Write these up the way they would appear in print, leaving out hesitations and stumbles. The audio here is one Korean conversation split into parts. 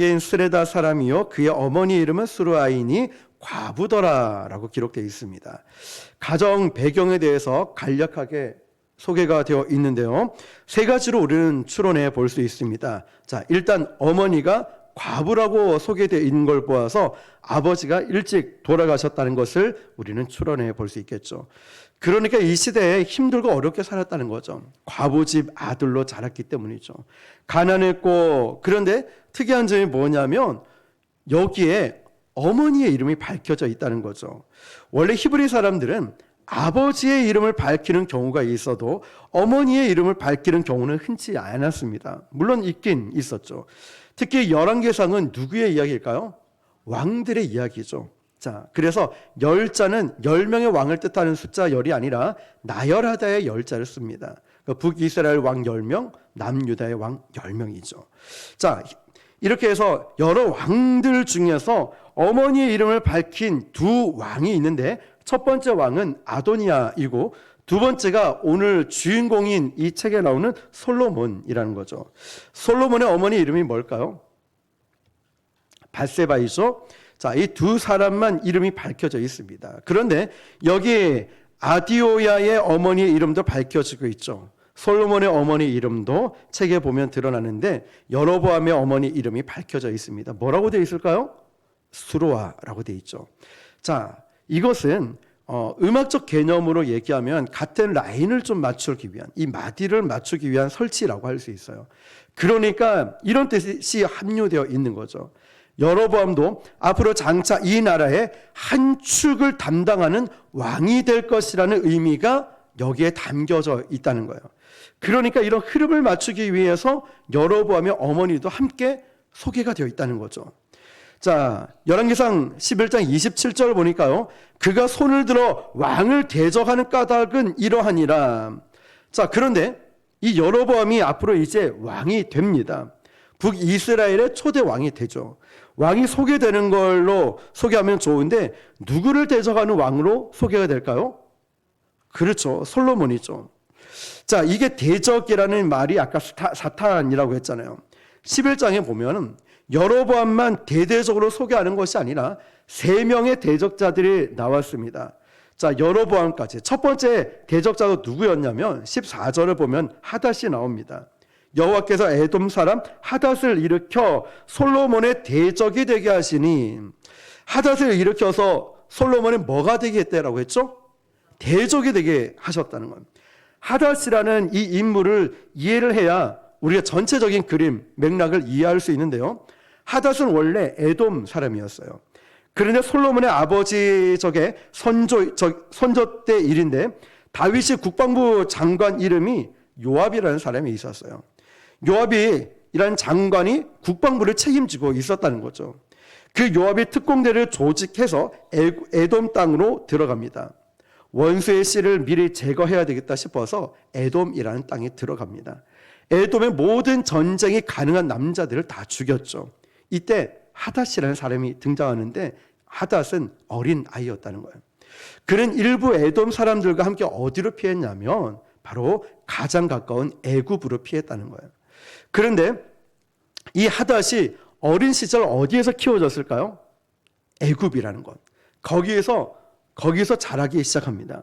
인 스레다 사람이요 그의 어머니 이름은 수르아이니 과부더라라고 기록되어 있습니다. 가정 배경에 대해서 간략하게 소개가 되어 있는데요. 세 가지로 우리는 추론해 볼 수 있습니다. 자, 일단 어머니가 과부라고 소개되어 있는 걸 보아서 아버지가 일찍 돌아가셨다는 것을 우리는 추론해 볼 수 있겠죠. 그러니까 이 시대에 힘들고 어렵게 살았다는 거죠. 과부집 아들로 자랐기 때문이죠. 가난했고, 그런데 특이한 점이 뭐냐면 여기에 어머니의 이름이 밝혀져 있다는 거죠. 원래 히브리 사람들은 아버지의 이름을 밝히는 경우가 있어도 어머니의 이름을 밝히는 경우는 흔치 않았습니다. 물론 있긴 있었죠. 특히 열왕기상은 누구의 이야기일까요? 왕들의 이야기죠. 자, 그래서 열자는 10명의 왕을 뜻하는 숫자 열이 아니라 나열하다의 열자를 씁니다. 북이스라엘 왕 10명, 남유다의 왕 10명이죠. 자, 이렇게 해서 여러 왕들 중에서 어머니의 이름을 밝힌 두 왕이 있는데 첫 번째 왕은 아도니아이고 두 번째가 오늘 주인공인 이 책에 나오는 솔로몬이라는 거죠. 솔로몬의 어머니 이름이 뭘까요? 밧세바이죠. 자, 이 두 사람만 이름이 밝혀져 있습니다. 그런데 여기 아디오야의 어머니의 이름도 밝혀지고 있죠. 솔로몬의 어머니 이름도 책에 보면 드러나는데 여로보암의 어머니 이름이 밝혀져 있습니다. 뭐라고 되어 있을까요? 수로아라고 되어 있죠. 자, 이것은 음악적 개념으로 얘기하면 같은 라인을 좀 맞추기 위한, 이 마디를 맞추기 위한 설치라고 할 수 있어요. 그러니까 이런 뜻이 함유되어 있는 거죠. 여로보암도 앞으로 장차 이 나라의 한 축을 담당하는 왕이 될 것이라는 의미가 여기에 담겨져 있다는 거예요. 그러니까 이런 흐름을 맞추기 위해서 여로보암의 어머니도 함께 소개가 되어 있다는 거죠. 자, 열왕기상 11장 27절 보니까요. 그가 손을 들어 왕을 대적하는 까닭은 이러하니라. 자, 그런데 이 여로보암이 앞으로 이제 왕이 됩니다. 북이스라엘의 초대 왕이 되죠. 왕이 소개되는 걸로 소개하면 좋은데 누구를 대적하는 왕으로 소개가 될까요? 그렇죠. 솔로몬이죠. 자, 이게 대적이라는 말이 아까 사탄이라고 했잖아요. 11장에 보면 여로보암만 대대적으로 소개하는 것이 아니라 3명의 대적자들이 나왔습니다. 자, 여로보암까지. 첫 번째 대적자도 누구였냐면 14절을 보면 하닷이 나옵니다. 여호와께서 에돔 사람 하닷을 일으켜 솔로몬의 대적이 되게 하시니, 하닷을 일으켜서 솔로몬이 뭐가 되게 했다라고 했죠? 대적이 되게 하셨다는 겁니다. 하닷이라는 이 인물을 이해를 해야 우리가 전체적인 그림, 맥락을 이해할 수 있는데요. 하닷은 원래 에돔 사람이었어요. 그런데 솔로몬의 아버지 적의 선조 때 일인데 다윗이 국방부 장관 이름이 요압이라는 사람이 있었어요. 요압이라는 장관이 국방부를 책임지고 있었다는 거죠. 그 요압이 특공대를 조직해서 에돔 땅으로 들어갑니다. 원수의 씨를 미리 제거해야 되겠다 싶어서 에돔이라는 땅에 들어갑니다. 에돔의 모든 전쟁이 가능한 남자들을 다 죽였죠. 이때 하닷이라는 사람이 등장하는데 하닷은 어린 아이였다는 거예요. 그는 일부 에돔 사람들과 함께 어디로 피했냐면 바로 가장 가까운 애굽으로 피했다는 거예요. 그런데 이 하닷이 어린 시절 어디에서 키워졌을까요? 애굽이라는 것. 거기에서 자라기 시작합니다.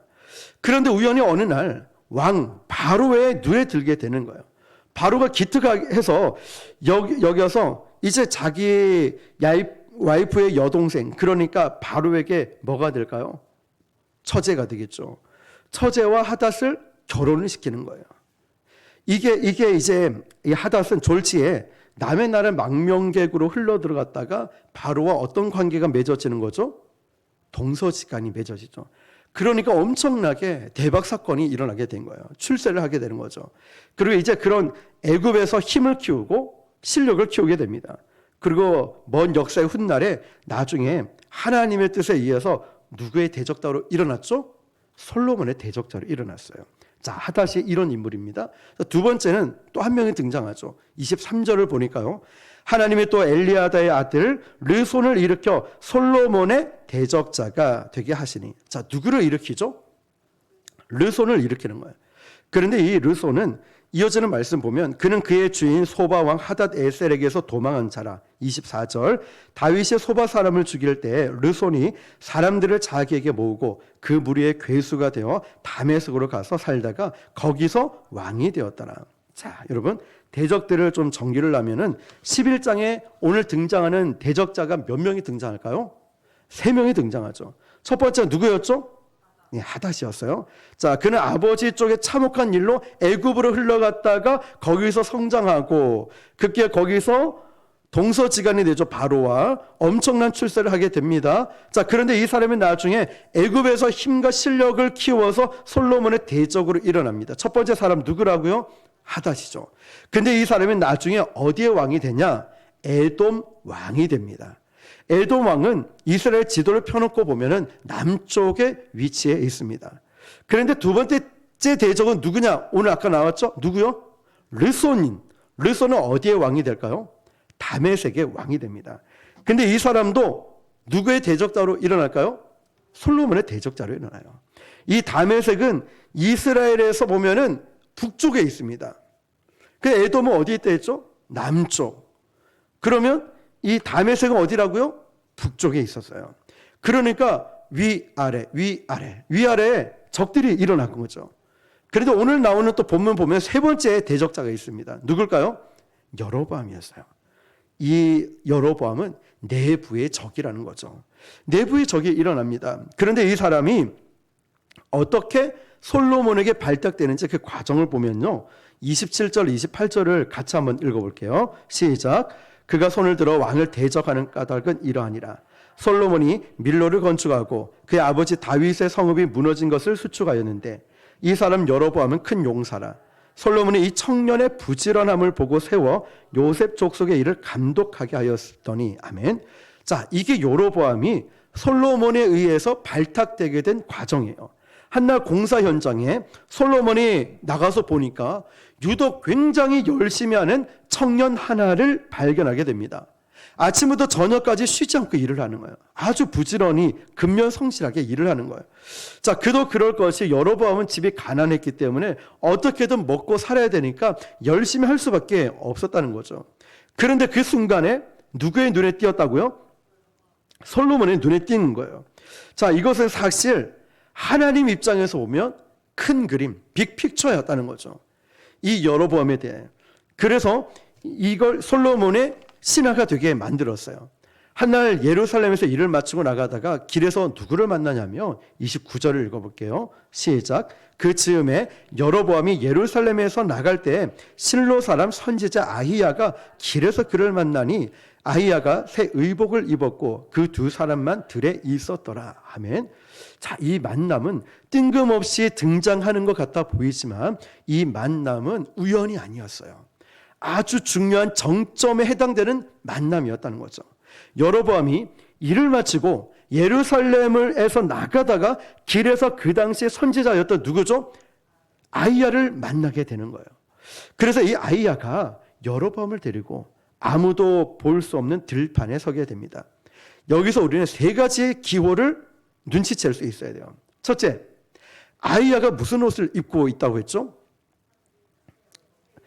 그런데 우연히 어느 날 왕 바로의 눈에 들게 되는 거예요. 바로가 기특해서 여기서 이제 자기 와이프의 여동생, 그러니까 바로에게 뭐가 될까요? 처제가 되겠죠. 처제와 하닷을 결혼을 시키는 거예요. 이게 이제 이 하닷은 졸지에 남의 나라의 망명객으로 흘러 들어갔다가 바로와 어떤 관계가 맺어지는 거죠? 동서지간이 맺어지죠. 그러니까 엄청나게 대박 사건이 일어나게 된 거예요. 출세를 하게 되는 거죠. 그리고 이제 그런 애굽에서 힘을 키우고 실력을 키우게 됩니다. 그리고 먼 역사의 훗날에 나중에 하나님의 뜻에 의해서 누구의 대적자로 일어났죠? 솔로몬의 대적자로 일어났어요. 자, 하닷이 이런 인물입니다. 두 번째는 또 한 명이 등장하죠. 23절을 보니까요. 하나님이 또 엘리아다의 아들 르손을 일으켜 솔로몬의 대적자가 되게 하시니. 자, 누구를 일으키죠? 르손을 일으키는 거예요. 그런데 이 르손은 이어지는 말씀 보면 그는 그의 주인 소바 왕 하닷 에셀에게서 도망한 자라. 24절 다윗이 소바 사람을 죽일 때 르손이 사람들을 자기에게 모으고 그 무리의 괴수가 되어 다메섹으로 가서 살다가 거기서 왕이 되었더라. 자, 여러분 대적들을 좀 정리를 하면은 11장에 오늘 등장하는 대적자가 몇 명이 등장할까요? 3명이 등장하죠. 첫 번째가 누구였죠? 네, 하닷이었어요. 자, 그는 아버지 쪽에 참혹한 일로 애굽으로 흘러갔다가 거기서 성장하고 급기야 거기서 동서지간이 되죠. 바로와 엄청난 출세를 하게 됩니다. 자, 그런데 이 사람이 나중에 애굽에서 힘과 실력을 키워서 솔로몬의 대적으로 일어납니다. 첫 번째 사람 누구라고요? 하닷이죠. 근데 이 사람이 나중에 어디에 왕이 되냐? 에돔 왕이 됩니다. 에돔 왕은 이스라엘 지도를 펴놓고 보면은 남쪽에 위치해 있습니다. 그런데 두 번째 대적은 누구냐? 오늘 아까 나왔죠? 누구요? 르손인. 르손은 어디에 왕이 될까요? 다메섹의 왕이 됩니다. 근데 이 사람도 누구의 대적자로 일어날까요? 솔로몬의 대적자로 일어나요. 이 다메섹은 이스라엘에서 보면은 북쪽에 있습니다. 그 에돔은 어디에 있다 했죠? 남쪽. 그러면 이 다메섹은 어디라고요? 북쪽에 있었어요. 그러니까 위아래에 적들이 일어난 거죠. 그런데 오늘 나오는 또 본문 보면 세 번째 대적자가 있습니다. 누굴까요? 여로보암이었어요. 이 여로보암은 내부의 적이라는 거죠. 내부의 적이 일어납니다. 그런데 이 사람이 어떻게 솔로몬에게 발탁되는지 그 과정을 보면요. 27절, 28절을 같이 한번 읽어볼게요. 시작. 그가 손을 들어 왕을 대적하는 까닭은 이러하니라. 솔로몬이 밀로를 건축하고 그의 아버지 다윗의 성읍이 무너진 것을 수축하였는데 이 사람 여로보암은 큰 용사라. 솔로몬이 이 청년의 부지런함을 보고 세워 요셉 족속의 일을 감독하게 하였더니 아멘. 자, 이게 여로보암이 솔로몬에 의해서 발탁되게 된 과정이에요. 한날 공사 현장에 솔로몬이 나가서 보니까 유독 굉장히 열심히 하는 청년 하나를 발견하게 됩니다. 아침부터 저녁까지 쉬지 않고 일을 하는 거예요. 아주 부지런히 근면성실하게 일을 하는 거예요. 자, 그도 그럴 것이 여로보암은 집이 가난했기 때문에 어떻게든 먹고 살아야 되니까 열심히 할 수밖에 없었다는 거죠. 그런데 그 순간에 누구의 눈에 띄었다고요? 솔로몬의 눈에 띄는 거예요. 자, 이것은 사실 하나님 입장에서 보면 큰 그림, 빅픽처였다는 거죠. 이 여로보암에 대해. 그래서 이걸 솔로몬의 신하가 되게 만들었어요. 한날 예루살렘에서 일을 마치고 나가다가 길에서 누구를 만나냐면 29절을 읽어볼게요. 시작. 그 즈음에 여로보암이 예루살렘에서 나갈 때 실로 사람 선지자 아히야가 길에서 그를 만나니 아히야가 새 의복을 입었고 그 두 사람만 들에 있었더라. 아멘. 자, 이 만남은 뜬금없이 등장하는 것 같아 보이지만 이 만남은 우연이 아니었어요. 아주 중요한 정점에 해당되는 만남이었다는 거죠. 여로보암이 일을 마치고 예루살렘에서 나가다가 길에서 그 당시에 선지자였던 누구죠? 아히야를 만나게 되는 거예요. 그래서 이 아히야가 여로보암을 데리고 아무도 볼 수 없는 들판에 서게 됩니다. 여기서 우리는 세 가지의 기호를 눈치챌 수 있어야 돼요. 첫째, 아히야가 무슨 옷을 입고 있다고 했죠?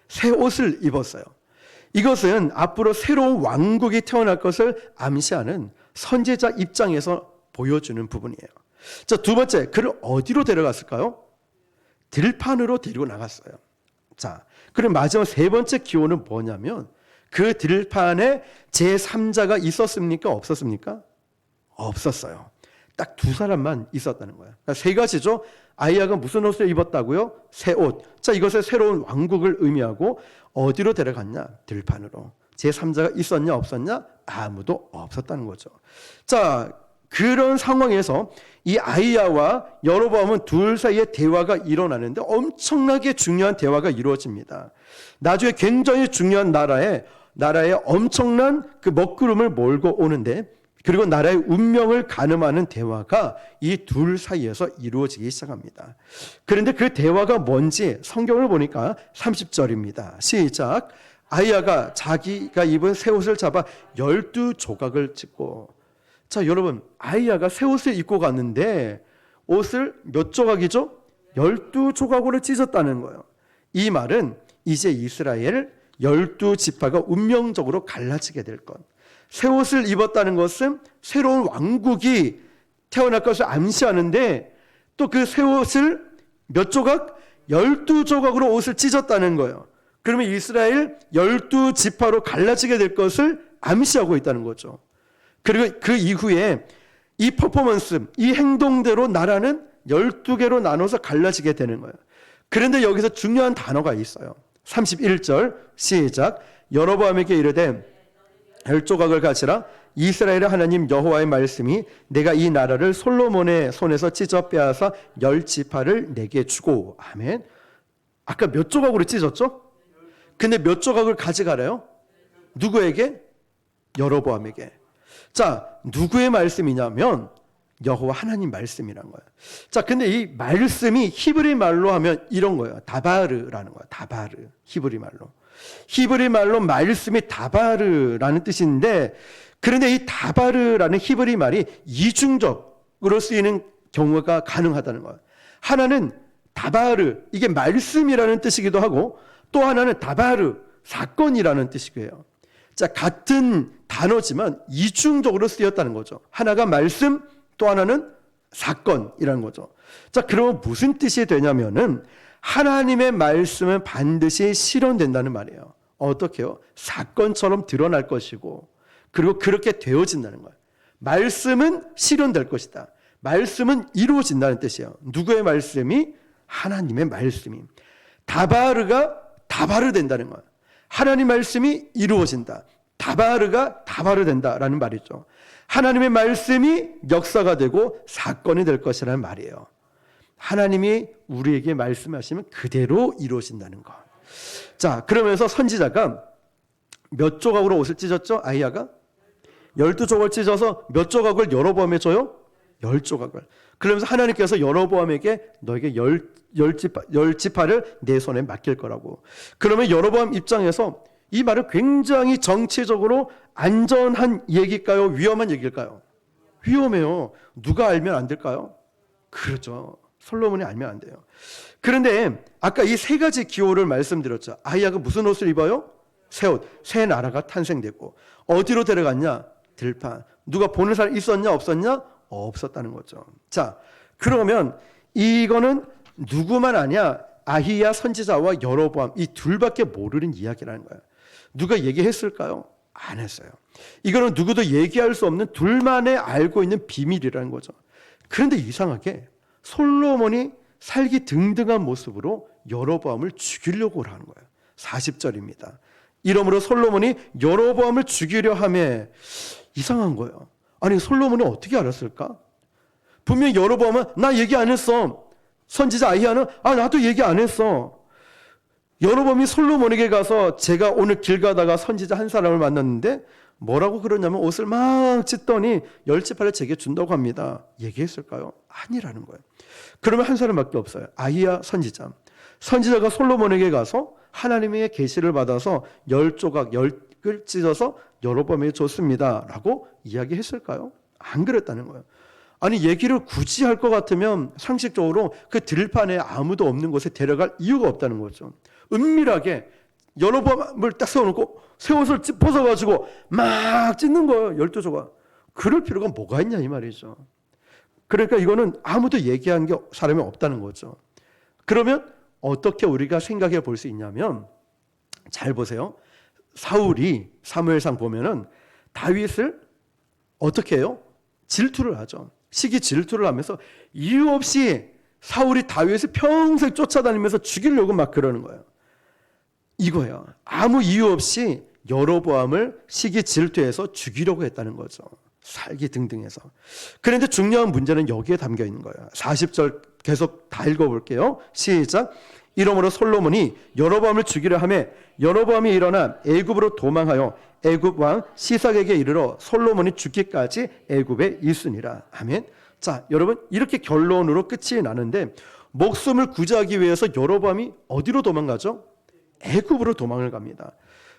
새 옷을 입었어요. 이것은 앞으로 새로운 왕국이 태어날 것을 암시하는 선지자 입장에서 보여주는 부분이에요. 자, 두 번째, 그를 어디로 데려갔을까요? 들판으로 데리고 나갔어요. 자, 그럼 마지막 세 번째 기호는 뭐냐면 그 들판에 제3자가 있었습니까? 없었습니까? 없었어요. 딱 두 사람만 있었다는 거예요. 그러니까 세 가지죠. 아히야가 무슨 옷을 입었다고요? 새 옷. 자, 이것은 새로운 왕국을 의미하고 어디로 데려갔냐? 들판으로. 제3자가 있었냐 없었냐? 아무도 없었다는 거죠. 자, 그런 상황에서 이 아히야와 여로보암은 둘 사이에 대화가 일어나는데 엄청나게 중요한 대화가 이루어집니다. 나중에 굉장히 중요한 나라에 엄청난 그 먹구름을 몰고 오는데 그리고 나라의 운명을 가늠하는 대화가 이 둘 사이에서 이루어지기 시작합니다. 그런데 그 대화가 뭔지 성경을 보니까 30절입니다. 시작. 아히야가 자기가 입은 새 옷을 잡아 12조각을 찢고. 자, 여러분, 아히야가 새 옷을 입고 갔는데 옷을 몇 조각이죠? 12조각으로 찢었다는 거예요. 이 말은 이제 이스라엘 12지파가 운명적으로 갈라지게 될 것. 새 옷을 입었다는 것은 새로운 왕국이 태어날 것을 암시하는데 또 그 새 옷을 몇 조각? 12조각으로 옷을 찢었다는 거예요. 그러면 이스라엘 12지파로 갈라지게 될 것을 암시하고 있다는 거죠. 그리고 그 이후에 이 퍼포먼스, 이 행동대로 나라는 12개로 나눠서 갈라지게 되는 거예요. 그런데 여기서 중요한 단어가 있어요. 31절 시작. 여로보암에게 이르되 10조각을 가지라. 이스라엘의 하나님 여호와의 말씀이 내가 이 나라를 솔로몬의 손에서 찢어 빼앗아 10지파를 내게 주고. 아멘. 아까 몇 조각으로 찢었죠? 근데 몇 조각을 가져가래요? 누구에게? 여로보암에게. 자, 누구의 말씀이냐면 여호와 하나님 말씀이란 거예요. 자, 근데 이 말씀이 히브리 말로 하면 이런 거예요. 다바르라는 거예요. 다바르. 히브리 말로. 히브리 말로 말씀이 다바르라는 뜻인데, 그런데 이 다바르라는 히브리 말이 이중적으로 쓰이는 경우가 가능하다는 거예요. 하나는 다바르, 이게 말씀이라는 뜻이기도 하고, 또 하나는 다바르, 사건이라는 뜻이기도 해요. 자, 같은 단어지만 이중적으로 쓰였다는 거죠. 하나가 말씀, 또 하나는 사건이라는 거죠. 자, 그러면 무슨 뜻이 되냐면은 하나님의 말씀은 반드시 실현된다는 말이에요. 어떻게요? 사건처럼 드러날 것이고, 그리고 그렇게 되어진다는 거예요. 말씀은 실현될 것이다. 말씀은 이루어진다는 뜻이에요. 누구의 말씀이? 하나님의 말씀이. 다바르가 다바르 된다는 거예요. 하나님 말씀이 이루어진다. 다바르가 다바르 된다라는 말이죠. 하나님의 말씀이 역사가 되고 사건이 될 것이라는 말이에요. 하나님이 우리에게 말씀하시면 그대로 이루어진다는 것. 자, 그러면서 선지자가 몇 조각으로 옷을 찢었죠? 아히야가 12조각을 찢어서 몇 조각을 여로보암에 줘요? 10조각을. 그러면서 하나님께서 여로보암에게 너에게 10지파를 내 손에 맡길 거라고. 그러면 여로보암 입장에서 이 말은 굉장히 정치적으로 안전한 얘기일까요? 위험한 얘기일까요? 위험해요. 누가 알면 안 될까요? 그렇죠. 솔로몬이 알면 안 돼요. 그런데 아까 이 세 가지 기호를 말씀드렸죠. 아히야가 무슨 옷을 입어요? 새 옷. 새 나라가 탄생되고. 어디로 데려갔냐? 들판. 누가 보는 사람 있었냐? 없었냐? 없었다는 거죠. 자, 그러면 이거는 누구만 아냐? 아히야 선지자와 여로보암 이 둘밖에 모르는 이야기라는 거예요. 누가 얘기했을까요? 안 했어요. 이거는 누구도 얘기할 수 없는 둘만의 알고 있는 비밀이라는 거죠. 그런데 이상하게 솔로몬이 살기 등등한 모습으로 여로보암을 죽이려고 하는 거예요. 40절입니다. 이러므로 솔로몬이 여로보암을 죽이려 하며 이상한 거예요. 아니 솔로몬이 어떻게 알았을까? 분명히 여로보암은 나 얘기 안 했어. 선지자 아히야는 나도 얘기 안 했어. 여로보암이 솔로몬에게 가서 제가 오늘 길 가다가 선지자 한 사람을 만났는데 뭐라고 그러냐면 옷을 막 찢더니 10지파를 제게 준다고 합니다. 얘기했을까요? 아니라는 거예요. 그러면 한 사람밖에 없어요. 아히야 선지자. 선지자가 솔로몬에게 가서 하나님의 계시를 받아서 10조각 10을 찢어서 여로보암에게 줬습니다 라고 이야기했을까요? 안 그랬다는 거예요. 아니 얘기를 굳이 할 것 같으면 상식적으로 그 들판에 아무도 없는 곳에 데려갈 이유가 없다는 거죠. 은밀하게 여로보암을 딱 세워놓고 새 옷을 벗어가지고 막 찢는 거예요. 12조각. 그럴 필요가 뭐가 있냐 이 말이죠. 그러니까 이거는 아무도 얘기한 게 사람이 없다는 거죠. 그러면 어떻게 우리가 생각해 볼 수 있냐면 잘 보세요. 사울이 사무엘상 보면은 다윗을 어떻게 해요? 질투를 하죠. 시기 질투를 하면서 이유 없이 사울이 다윗을 평생 쫓아다니면서 죽이려고 막 그러는 거예요. 이거예요. 아무 이유 없이 여로보암을 시기 질투해서 죽이려고 했다는 거죠. 살기 등등해서. 그런데 중요한 문제는 여기에 담겨 있는 거예요. 40절 계속 다 읽어볼게요. 시작. 이러므로 솔로몬이 여로보암을 죽이려 하며 여로보암이 일어나 애굽으로 도망하여 애굽 왕 시삭에게 이르러 솔로몬이 죽기까지 애굽에 있으니라. 아멘. 자, 여러분 이렇게 결론으로 끝이 나는데 목숨을 구제하기 위해서 여로보암이 어디로 도망가죠? 애굽으로 도망을 갑니다.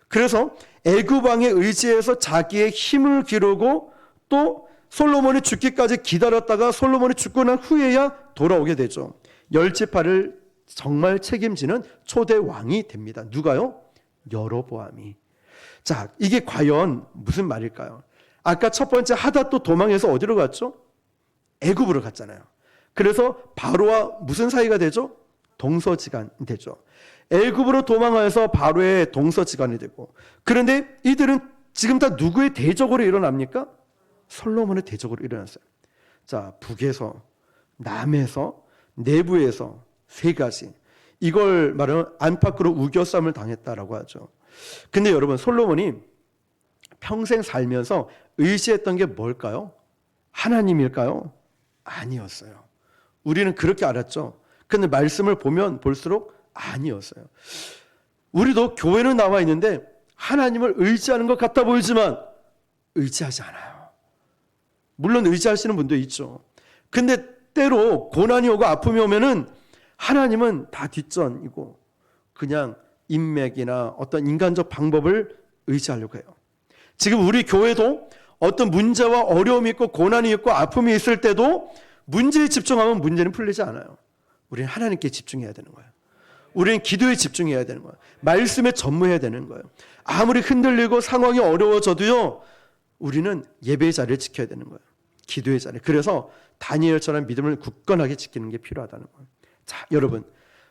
그래서 애굽 왕의 의지에서 자기의 힘을 기르고 또 솔로몬이 죽기까지 기다렸다가 솔로몬이 죽고 난 후에야 돌아오게 되죠. 10지파를 정말 책임지는 초대 왕이 됩니다. 누가요? 여로보암이. 자, 이게 과연 무슨 말일까요? 아까 첫 번째 하닷도 도망해서 어디로 갔죠? 애굽으로 갔잖아요. 그래서 바로와 무슨 사이가 되죠? 동서지간이 되죠. 애굽으로 도망해서 바로의 동서지간이 되고, 그런데 이들은 지금 다 누구의 대적으로 일어납니까? 솔로몬의 대적으로 일어났어요. 자, 북에서, 남에서, 내부에서 세 가지. 이걸 말하면 안팎으로 우겨쌈을 당했다라고 하죠. 근데 여러분, 솔로몬이 평생 살면서 의지했던 게 뭘까요? 하나님일까요? 아니었어요. 우리는 그렇게 알았죠. 근데 말씀을 보면 볼수록 아니었어요. 우리도 교회는 나와 있는데 하나님을 의지하는 것 같아 보이지만 의지하지 않아요. 물론 의지하시는 분도 있죠. 근데 때로 고난이 오고 아픔이 오면은 하나님은 다 뒷전이고 그냥 인맥이나 어떤 인간적 방법을 의지하려고 해요. 지금 우리 교회도 어떤 문제와 어려움이 있고 고난이 있고 아픔이 있을 때도 문제에 집중하면 문제는 풀리지 않아요. 우리는 하나님께 집중해야 되는 거예요. 우리는 기도에 집중해야 되는 거예요. 말씀에 전무해야 되는 거예요. 아무리 흔들리고 상황이 어려워져도요, 우리는 예배의 자리를 지켜야 되는 거예요. 기도의 자리. 그래서 다니엘처럼 믿음을 굳건하게 지키는 게 필요하다는 거예요. 자, 여러분,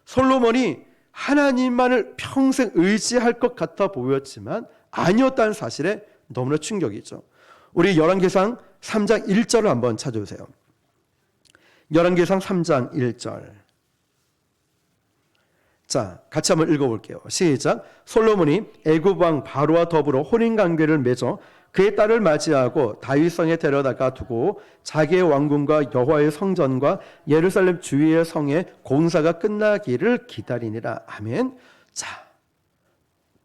솔로몬이 하나님만을 평생 의지할 것 같아 보였지만 아니었다는 사실에 너무나 충격이죠. 우리 열왕기상 3장 1절을 한번 찾아주세요. 열왕기상 3장 1절. 자, 같이 한번 읽어볼게요. 시작. 솔로몬이 애굽 왕 바로와 더불어 혼인관계를 맺어 그의 딸을 맞이하고 다윗성에 데려다가 두고 자기의 왕궁과 여호와의 성전과 예루살렘 주위의 성의 공사가 끝나기를 기다리니라. 아멘. 자,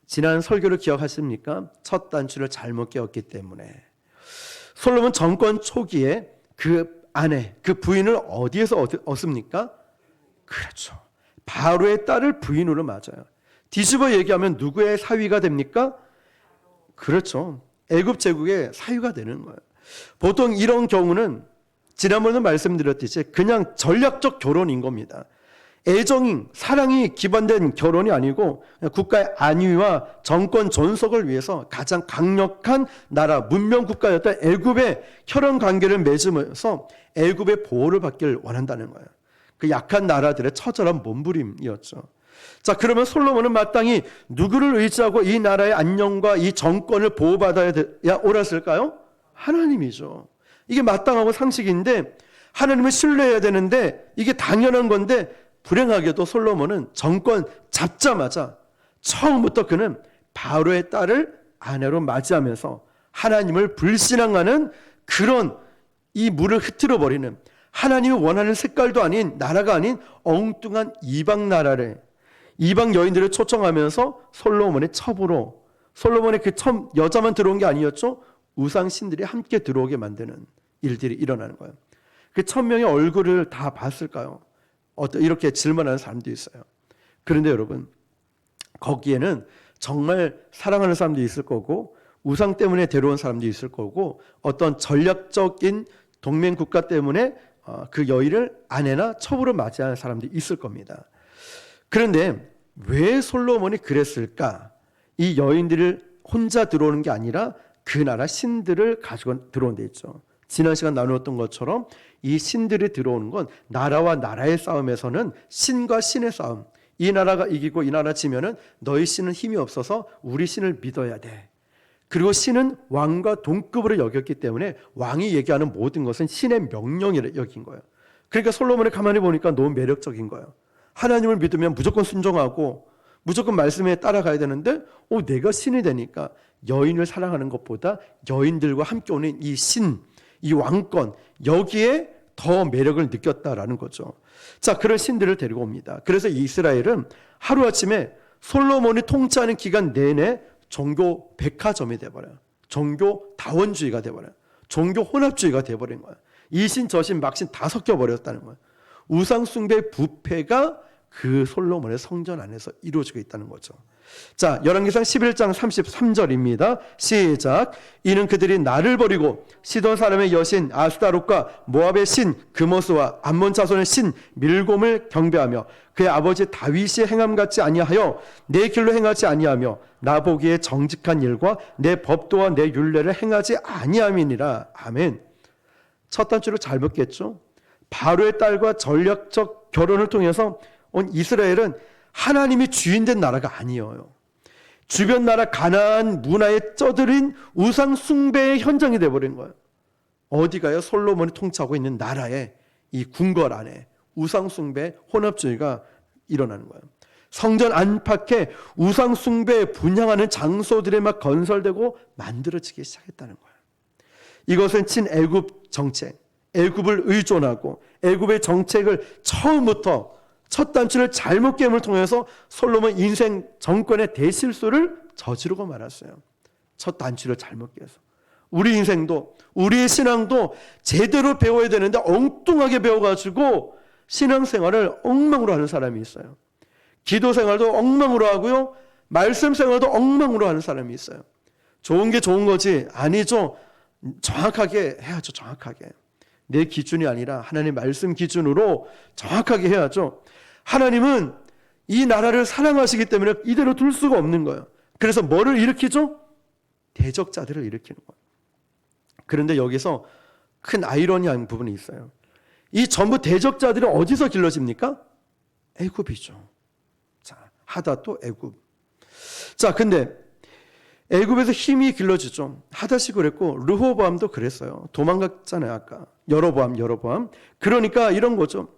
지난 설교를 기억하십니까? 첫 단추를 잘못 깨웠기 때문에 솔로몬 정권 초기에 그 아내, 그 부인을 어디에서 얻습니까? 그렇죠. 바로의 딸을 부인으로 맞아요. 뒤집어 얘기하면 누구의 사위가 됩니까? 그렇죠. 애굽 제국의 사위가 되는 거예요. 보통 이런 경우는 지난번에 말씀드렸듯이 그냥 전략적 결혼인 겁니다. 애정이, 사랑이 기반된 결혼이 아니고 국가의 안위와 정권 존속을 위해서 가장 강력한 나라, 문명 국가였던 애굽의 혈연 관계를 맺으면서 애굽의 보호를 받기를 원한다는 거예요. 그 약한 나라들의 처절한 몸부림이었죠. 자, 그러면 솔로몬은 마땅히 누구를 의지하고 이 나라의 안녕과 이 정권을 보호받아야 옳았을까요? 하나님이죠. 이게 마땅하고 상식인데 하나님을 신뢰해야 되는데 이게 당연한 건데 불행하게도 솔로몬은 정권 잡자마자 처음부터 그는 바로의 딸을 아내로 맞이하면서 하나님을 불신앙하는 그런 이 물을 흐트러버리는 하나님이 원하는 색깔도 아닌 나라가 아닌 엉뚱한 이방 나라를 이방 여인들을 초청하면서 솔로몬의 첩으로 솔로몬의 그 첩 여자만 들어온 게 아니었죠. 우상 신들이 함께 들어오게 만드는 일들이 일어나는 거예요. 그 1000명의 얼굴을 다 봤을까요? 이렇게 질문하는 사람도 있어요. 그런데 여러분, 거기에는 정말 사랑하는 사람도 있을 거고 우상 때문에 데려온 사람도 있을 거고 어떤 전략적인 동맹 국가 때문에 그 여인을 아내나 첩으로 맞이하는 사람도 있을 겁니다. 그런데 왜 솔로몬이 그랬을까? 이 여인들을 혼자 들어오는 게 아니라 그 나라 신들을 가지고 들어온 데 있죠. 지난 시간 나누었던 것처럼 이 신들이 들어오는 건 나라와 나라의 싸움에서는 신과 신의 싸움. 이 나라가 이기고 이 나라 지면은 너희 신은 힘이 없어서 우리 신을 믿어야 돼. 그리고 신은 왕과 동급으로 여겼기 때문에 왕이 얘기하는 모든 것은 신의 명령이라 여긴 거예요. 그러니까 솔로몬을 가만히 보니까 너무 매력적인 거예요. 하나님을 믿으면 무조건 순종하고 무조건 말씀에 따라가야 되는데 내가 신이 되니까 여인을 사랑하는 것보다 여인들과 함께 오는 이 신, 이 왕권 여기에 더 매력을 느꼈다라는 거죠. 자, 그런 신들을 데리고 옵니다. 그래서 이스라엘은 하루아침에 솔로몬이 통치하는 기간 내내 종교 백화점이 돼버려요. 종교 다원주의가 돼버려요. 종교 혼합주의가 돼버린 거예요. 이신 저신 막신 다 섞여버렸다는 거예요. 우상숭배 부패가 그 솔로몬의 성전 안에서 이루어지고 있다는 거죠. 자, 열왕기상 11장 33절입니다. 시작. 이는 그들이 나를 버리고 시돈 사람의 여신 아스타롯과 모압의 신 그모스와 암몬 자손의 신 밀곰을 경배하며 그의 아버지 다윗이 행함같이 아니하여 내 길로 행하지 아니하며 나 보기에 정직한 일과 내 법도와 내 율례를 행하지 아니함이니라. 아멘. 첫 단추를 잘 먹겠죠. 바로의 딸과 전략적 결혼을 통해서 온 이스라엘은 하나님이 주인된 나라가 아니에요. 주변 나라 가나안 문화에 쩌들인 우상 숭배의 현장이 되어버린 거예요. 어디가요? 솔로몬이 통치하고 있는 나라의 이 궁궐 안에 우상 숭배 혼합주의가 일어나는 거예요. 성전 안팎에 우상 숭배에 분향하는 장소들이 막 건설되고 만들어지기 시작했다는 거예요. 이것은 친애굽 정책, 애굽을 의존하고 애굽의 정책을 처음부터 첫 단추를 잘못 깨임을 통해서 솔로몬 인생 정권의 대실수를 저지르고 말았어요. 첫 단추를 잘못 깨서. 우리 인생도 우리의 신앙도 제대로 배워야 되는데 엉뚱하게 배워가지고 신앙생활을 엉망으로 하는 사람이 있어요. 기도 생활도 엉망으로 하고요. 말씀 생활도 엉망으로 하는 사람이 있어요. 좋은 게 좋은 거지 아니죠. 정확하게 해야죠. 정확하게. 내 기준이 아니라 하나님의 말씀 기준으로 정확하게 해야죠. 하나님은 이 나라를 사랑하시기 때문에 이대로 둘 수가 없는 거예요. 그래서 뭐를 일으키죠? 대적자들을 일으키는 거예요. 그런데 여기서 큰 아이러니한 부분이 있어요. 이 전부 대적자들이 어디서 길러집니까? 애굽이죠. 자, 하닷도 애굽. 자, 근데 애굽에서 힘이 길러지죠. 하닷이 그랬고 르호보암도 그랬어요. 도망갔잖아요. 아까 여로보암. 그러니까 이런 거죠.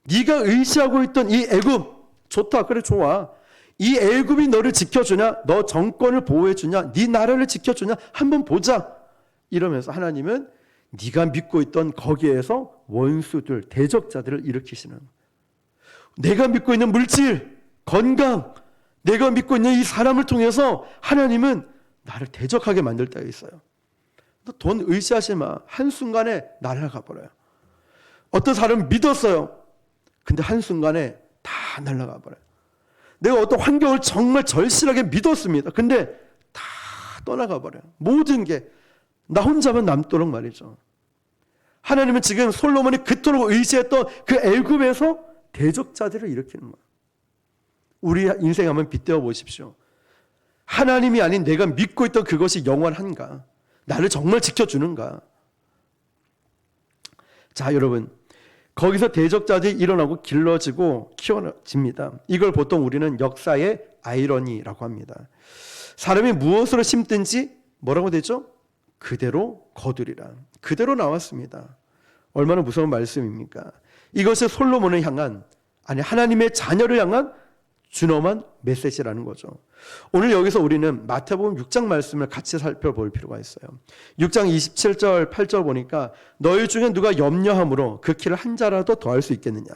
네가 의지하고 있던 이 애굽 좋다. 그래 좋아. 이 애굽이 너를 지켜주냐? 너 정권을 보호해주냐? 네 나라를 지켜주냐? 한번 보자. 이러면서 하나님은 네가 믿고 있던 거기에서 원수들, 대적자들을 일으키시는, 내가 믿고 있는 물질, 건강, 내가 믿고 있는 이 사람을 통해서 하나님은 나를 대적하게 만들 때가 있어요. 너 돈 의지하지 마. 한순간에 날아가 버려요. 어떤 사람은 믿었어요. 근데 한순간에 다 날아가 버려요. 내가 어떤 환경을 정말 절실하게 믿었습니다. 근데 다 떠나가 버려요. 모든 게 나 혼자만 남도록 말이죠. 하나님은 지금 솔로몬이 그토록 의지했던 그 애굽에서 대적자들을 일으키는 거예요. 우리 인생 한번 빗대어 보십시오. 하나님이 아닌 내가 믿고 있던 그것이 영원한가? 나를 정말 지켜주는가? 자, 여러분, 거기서 대적자들이 일어나고 길러지고 키워집니다. 이걸 보통 우리는 역사의 아이러니라고 합니다. 사람이 무엇으로 심든지 뭐라고 되죠? 그대로 거두리라. 그대로 나왔습니다. 얼마나 무서운 말씀입니까? 이것이 솔로몬을 향한, 아니 하나님의 자녀를 향한 준엄한 메시지라는 거죠. 오늘 여기서 우리는 마태복음 6장 말씀을 같이 살펴볼 필요가 있어요. 6장 27절 8절 보니까 너희 중에 누가 염려함으로 그 키를 한 자라도 더할 수 있겠느냐.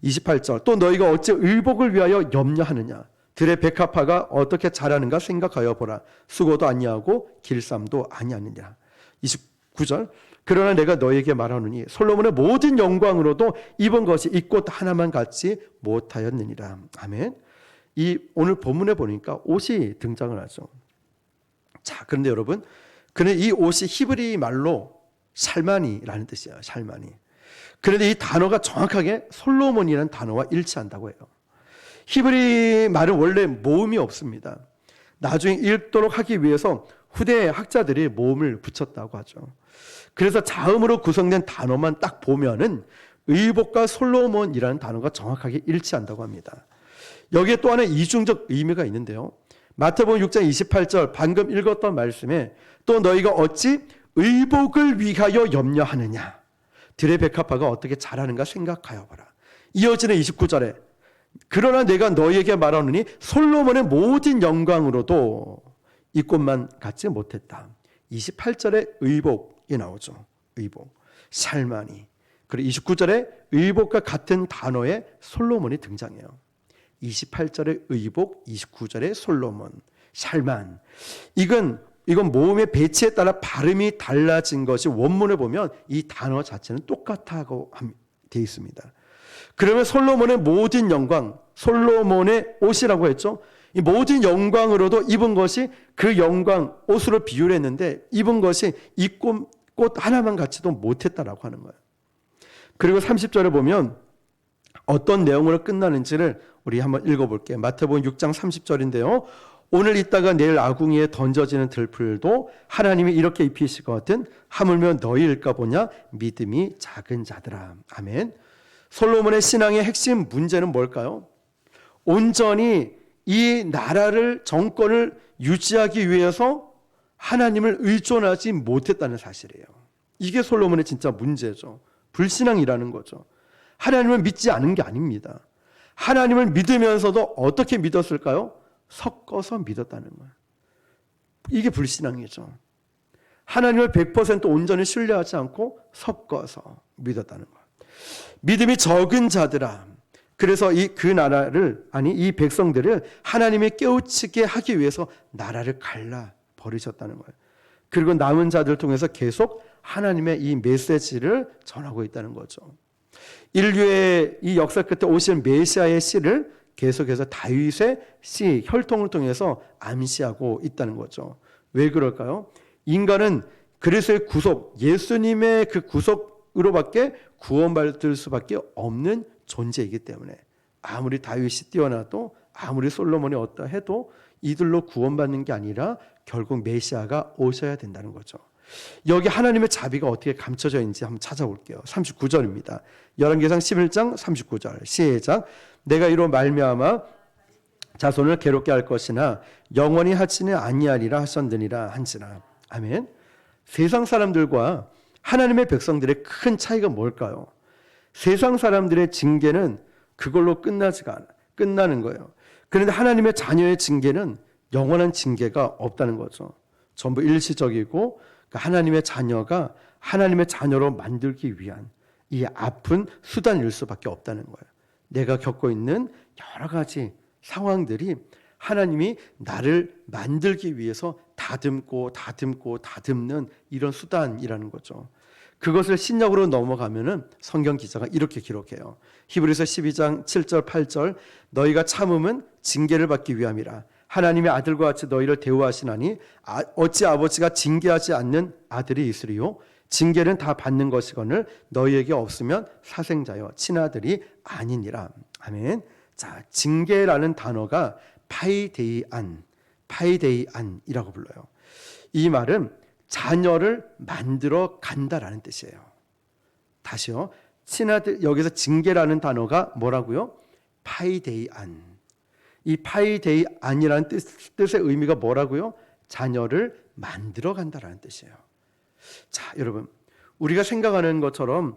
28절 또 너희가 어찌 의복을 위하여 염려하느냐. 들의 백합화가 어떻게 자라는가 생각하여 보라. 수고도 아니하고 길쌈도 아니하느냐. 29절 그러나 내가 너희에게 말하노니 솔로몬의 모든 영광으로도 입은 것이 이 꽃 하나만 같지 못하였느니라. 아멘. 이 오늘 본문에 보니까 옷이 등장을 하죠. 자, 그런데 여러분, 그런데 이 옷이 히브리 말로 샬마니라는 뜻이에요. 샬마니. 그런데 이 단어가 정확하게 솔로몬이라는 단어와 일치한다고 해요. 히브리 말은 원래 모음이 없습니다. 나중에 읽도록 하기 위해서 후대 학자들이 모음을 붙였다고 하죠. 그래서 자음으로 구성된 단어만 딱 보면은 의복과 솔로몬이라는 단어가 정확하게 일치한다고 합니다. 여기에 또 하나의 이중적 의미가 있는데요. 마태복음 6장 28절 방금 읽었던 말씀에 또 너희가 어찌 의복을 위하여 염려하느냐. 들의 백합화가 어떻게 자라는가 생각하여 보라. 이어지는 29절에 그러나 내가 너희에게 말하노니 솔로몬의 모든 영광으로도 이 꽃만 갖지 못했다. 28절에 의복이 나오죠. 의복, 샬마니. 그리고 29절에 의복과 같은 단어에 솔로몬이 등장해요. 28절에 의복, 29절에 솔로몬, 샬만. 이건 모음의 배치에 따라 발음이 달라진 것이 원문에 보면 이 단어 자체는 똑같다고 되어 있습니다. 그러면 솔로몬의 모든 영광, 솔로몬의 옷이라고 했죠. 이 모든 영광으로도 입은 것이 그 영광 옷으로 비유를 했는데 입은 것이 이 꽃 하나만 갖지도 못했다라고 하는 거예요. 그리고 30절에 보면 어떤 내용으로 끝나는지를 우리 한번 읽어볼게요. 마태복음 6장 30절인데요. 오늘 있다가 내일 아궁이에 던져지는 들풀도 하나님이 이렇게 입히시거든 하물며 너희일까 보냐 믿음이 작은 자들아. 아멘. 솔로몬의 신앙의 핵심 문제는 뭘까요? 온전히 이 나라를 정권을 유지하기 위해서 하나님을 의존하지 못했다는 사실이에요. 이게 솔로몬의 진짜 문제죠. 불신앙이라는 거죠. 하나님을 믿지 않은 게 아닙니다. 하나님을 믿으면서도 어떻게 믿었을까요? 섞어서 믿었다는 거예요. 이게 불신앙이죠. 하나님을 100% 온전히 신뢰하지 않고 섞어서 믿었다는 거예요. 믿음이 적은 자들아. 그래서 그 나라를, 아니 이 백성들을 하나님이 깨우치게 하기 위해서 나라를 갈라 버리셨다는 거예요. 그리고 남은 자들을 통해서 계속 하나님의 이 메시지를 전하고 있다는 거죠. 인류의 이 역사 끝에 오실 메시아의 씨를 계속해서 다윗의 씨, 혈통을 통해서 암시하고 있다는 거죠. 왜 그럴까요? 인간은 그리스도의 구속, 예수님의 그 구속으로밖에 구원받을 수밖에 없는 존재이기 때문에 아무리 다윗이 뛰어나도 아무리 솔로몬이 어떠 해도 이들로 구원받는 게 아니라 결국 메시아가 오셔야 된다는 거죠. 여기 하나님의 자비가 어떻게 감춰져 있는지 한번 찾아볼게요. 39절입니다. 열왕기상 11장 39절 시작. 내가 이로 말미암아 자손을 괴롭게 할 것이나 영원히 하지는 아니하리라 하셨느니라 한지라. 아멘. 세상 사람들과 하나님의 백성들의 큰 차이가 뭘까요? 세상 사람들의 징계는 그걸로 끝나는 거예요. 그런데 하나님의 자녀의 징계는 영원한 징계가 없다는 거죠. 전부 일시적이고 하나님의 자녀가 하나님의 자녀로 만들기 위한 이 아픈 수단일 수밖에 없다는 거예요. 내가 겪고 있는 여러 가지 상황들이 하나님이 나를 만들기 위해서 다듬는 이런 수단이라는 거죠. 그것을 신약으로 넘어가면은 성경 기자가 이렇게 기록해요. 히브리서 12장 7절 8절 너희가 참음은 징계를 받기 위함이라. 하나님의 아들과 같이 너희를 대우하시나니 어찌 아버지가 징계하지 않는 아들이 있으리요? 징계는 다 받는 것이거늘 너희에게 없으면 사생자여 친아들이 아니니라. 아멘. 자, 징계라는 단어가 파이데이안이라고 불러요. 이 말은 자녀를 만들어 간다라는 뜻이에요. 다시요. 친아들, 여기서 징계라는 단어가 뭐라고요? 파이데이안. 이 파이데이안이라는 뜻의 의미가 뭐라고요? 자녀를 만들어 간다라는 뜻이에요. 자, 여러분, 우리가 생각하는 것처럼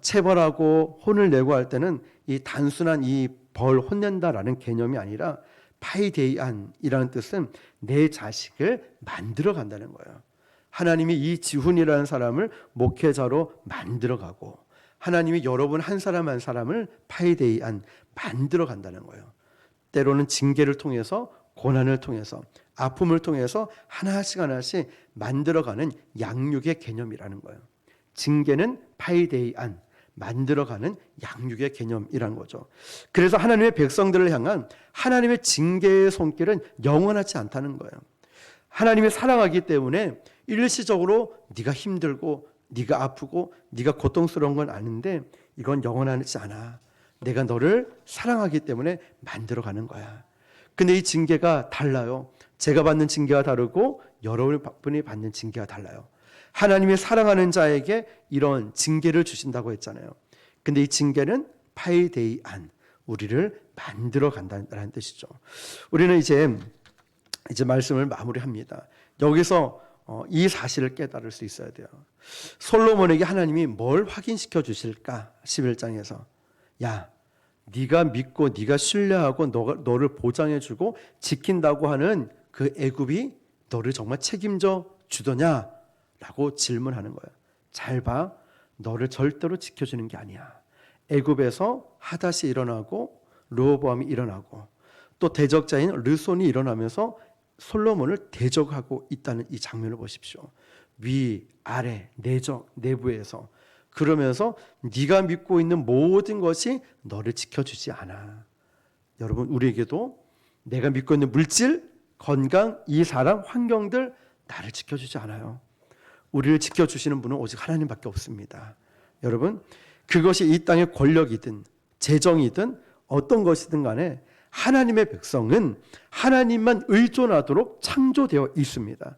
체벌하고 혼을 내고 할 때는 이 단순한 이 벌 혼낸다라는 개념이 아니라 파이데이안이라는 뜻은 내 자식을 만들어 간다는 거예요. 하나님이 이 지훈이라는 사람을 목회자로 만들어가고 하나님이 여러분 한 사람 한 사람을 파이데이안 만들어 간다는 거예요. 때로는 징계를 통해서 고난을 통해서 아픔을 통해서 하나씩 만들어가는 양육의 개념이라는 거예요. 징계는 파이데이안, 만들어가는 양육의 개념이라는 거죠. 그래서 하나님의 백성들을 향한 하나님의 징계의 손길은 영원하지 않다는 거예요. 하나님이 사랑하기 때문에 일시적으로 네가 힘들고 네가 아프고 네가 고통스러운 건 아는데 이건 영원하지 않아. 내가 너를 사랑하기 때문에 만들어가는 거야. 근데 이 징계가 달라요. 제가 받는 징계가 다르고 여러분이 받는 징계가 달라요. 하나님이 사랑하는 자에게 이런 징계를 주신다고 했잖아요. 근데 이 징계는 파이데이안, 우리를 만들어 간다는 뜻이죠. 우리는 이제 말씀을 마무리합니다. 여기서 이 사실을 깨달을 수 있어야 돼요. 솔로몬에게 하나님이 뭘 확인시켜 주실까? 11장에서 야, 네가 믿고 네가 신뢰하고 너를 보장해주고 지킨다고 하는 그 애굽이 너를 정말 책임져 주더냐? 라고 질문하는 거예요. 잘 봐. 너를 절대로 지켜주는 게 아니야. 애굽에서 하닷이 일어나고 르호보암이 일어나고 또 대적자인 르손이 일어나면서 솔로몬을 대적하고 있다는 이 장면을 보십시오. 위, 아래, 내적, 내부에서 그러면서 네가 믿고 있는 모든 것이 너를 지켜주지 않아. 여러분, 우리에게도 내가 믿고 있는 물질, 건강, 이 사람, 환경들 나를 지켜주지 않아요. 우리를 지켜주시는 분은 오직 하나님밖에 없습니다. 여러분, 그것이 이 땅의 권력이든 재정이든 어떤 것이든 간에 하나님의 백성은 하나님만 의존하도록 창조되어 있습니다.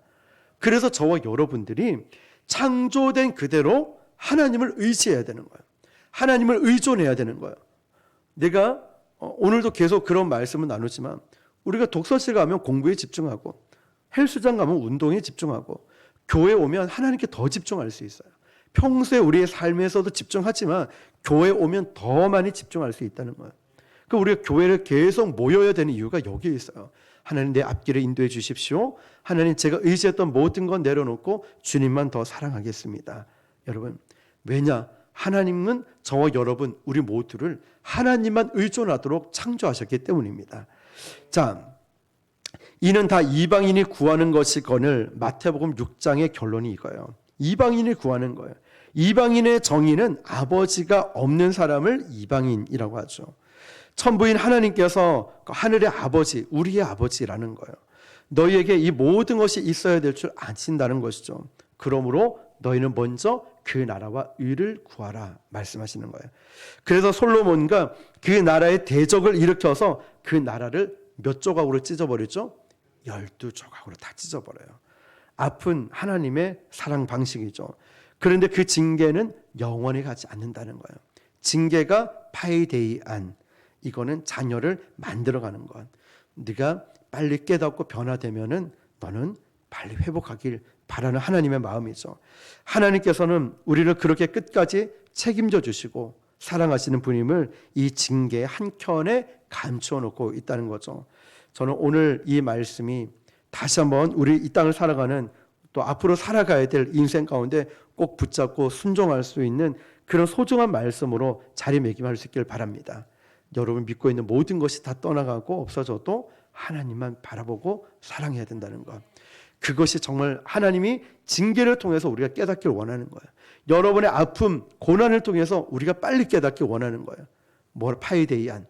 그래서 저와 여러분들이 창조된 그대로 하나님을 의지해야 되는 거예요. 하나님을 의존해야 되는 거예요. 내가 오늘도 계속 그런 말씀을 나누지만 우리가 독서실 가면 공부에 집중하고 헬스장 가면 운동에 집중하고 교회 오면 하나님께 더 집중할 수 있어요. 평소에 우리의 삶에서도 집중하지만 교회 오면 더 많이 집중할 수 있다는 거예요. 그러니까 우리가 교회를 계속 모여야 되는 이유가 여기에 있어요. 하나님 내 앞길을 인도해 주십시오. 하나님 제가 의지했던 모든 건 내려놓고 주님만 더 사랑하겠습니다. 여러분, 왜냐? 하나님은 저와 여러분 우리 모두를 하나님만 의존하도록 창조하셨기 때문입니다. 자, 이는 다 이방인이 구하는 것이거늘 마태복음 6장의 결론이 이거예요. 이방인이 구하는 거예요. 이방인의 정의는 아버지가 없는 사람을 이방인이라고 하죠. 천부인 하나님께서 하늘의 아버지, 우리의 아버지라는 거예요. 너희에게 이 모든 것이 있어야 될 줄 아신다는 것이죠. 그러므로 너희는 먼저 그 나라와 의를 구하라 말씀하시는 거예요. 그래서 솔로몬과 그 나라의 대적을 일으켜서 그 나라를 몇 조각으로 찢어버리죠? 12조각으로 다 찢어버려요. 아픈 하나님의 사랑 방식이죠. 그런데 그 징계는 영원히 가지 않는다는 거예요. 징계가 파이데이안, 이거는 자녀를 만들어가는 것. 네가 빨리 깨닫고 변화되면은 너는 빨리 회복하길 바라는 하나님의 마음이죠. 하나님께서는 우리를 그렇게 끝까지 책임져 주시고 사랑하시는 분임을 이 징계의 한켠에 감추어 놓고 있다는 거죠. 저는 오늘 이 말씀이 다시 한번 우리 이 땅을 살아가는 또 앞으로 살아가야 될 인생 가운데 꼭 붙잡고 순종할 수 있는 그런 소중한 말씀으로 자리매김할 수 있길 바랍니다. 여러분 믿고 있는 모든 것이 다 떠나가고 없어져도 하나님만 바라보고 사랑해야 된다는 것. 그것이 정말 하나님이 징계를 통해서 우리가 깨닫길 원하는 거예요. 여러분의 아픔, 고난을 통해서 우리가 빨리 깨닫길 원하는 거예요. 파이데이안,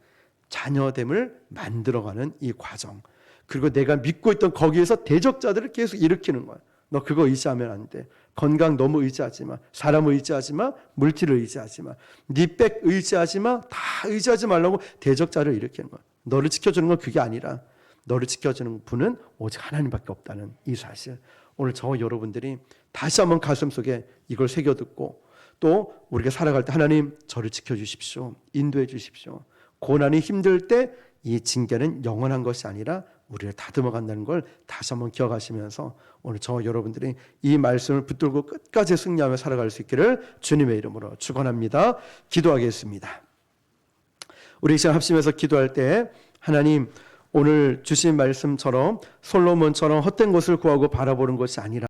자녀됨을 만들어가는 이 과정. 그리고 내가 믿고 있던 거기에서 대적자들을 계속 일으키는 거예요. 너 그거 의지하면 안 돼. 건강 너무 의지하지 마. 사람 의지하지 마. 물질을 의지하지 마. 네 백 의지하지 마. 다 의지하지 말라고 대적자를 일으키는 거예요. 너를 지켜주는 건 그게 아니라 너를 지켜주는 분은 오직 하나님밖에 없다는 이 사실. 오늘 저와 여러분들이 다시 한번 가슴속에 이걸 새겨듣고 또 우리가 살아갈 때 하나님 저를 지켜주십시오. 인도해 주십시오. 고난이 힘들 때 이 징계는 영원한 것이 아니라 우리를 다듬어 간다는 걸 다시 한번 기억하시면서 오늘 저와 여러분들이 이 말씀을 붙들고 끝까지 승리하며 살아갈 수 있기를 주님의 이름으로 축원합니다. 기도하겠습니다. 우리 이 시간 합심해서 기도할 때 하나님 오늘 주신 말씀처럼 솔로몬처럼 헛된 것을 구하고 바라보는 것이 아니라